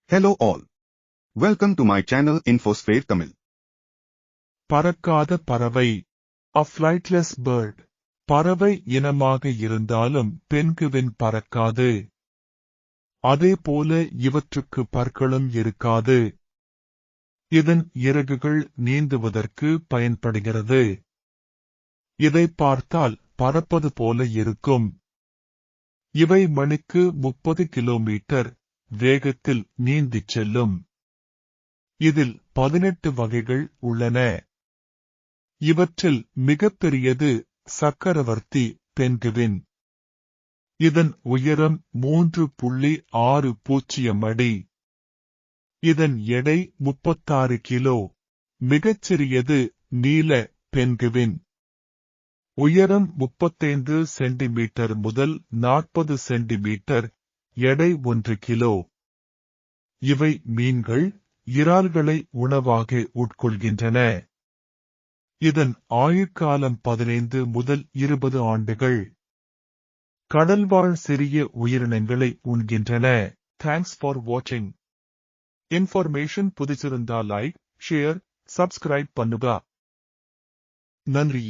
Hello all. Welcome to my channel Infosphere Tamil. பறக்காத பறவை. A flightless bird. பறவை இனமாக இருந்தாலும் பென்குவின் பறக்காது. அதேபோல இவற்றுக்கு பற்களும் இருக்காது. இதன் இறகுகள் நீந்துவதற்கு பயன்படுகிறது. இதை பார்த்தால் பறப்பது போல இருக்கும். இவை மணிக்கு 30 கிலோமீட்டர் வேகத்தில் நீந்திச் செல்லும். இதில் 18 வகைகள் உள்ளன. இவற்றில் மிகப்பெரியது சக்கரவர்த்தி பென்குவின். இதன் உயரம் 3.60 அடி. இதன் எடை 36 கிலோ. மிகச்சிறியது நீல பென்குவின். உயரம் 35 சென்டிமீட்டர் முதல் 40 சென்டிமீட்டர், எடை 1 கிலோ. இவை மீன்கள், இறால்களை உணவாக உட்கொள்கின்றன. இதன் ஆயுட்காலம் 15 முதல் 20 ஆண்டுகள். கடல்வாழ் சிறிய உயிரினங்களை உண்கின்றன. Thanks for watching. இன்ஃபர்மேஷன் புதிச்சிருந்தா லைக், ஷேர், சப்ஸ்கிரைப் பண்ணுங்க. நன்றி.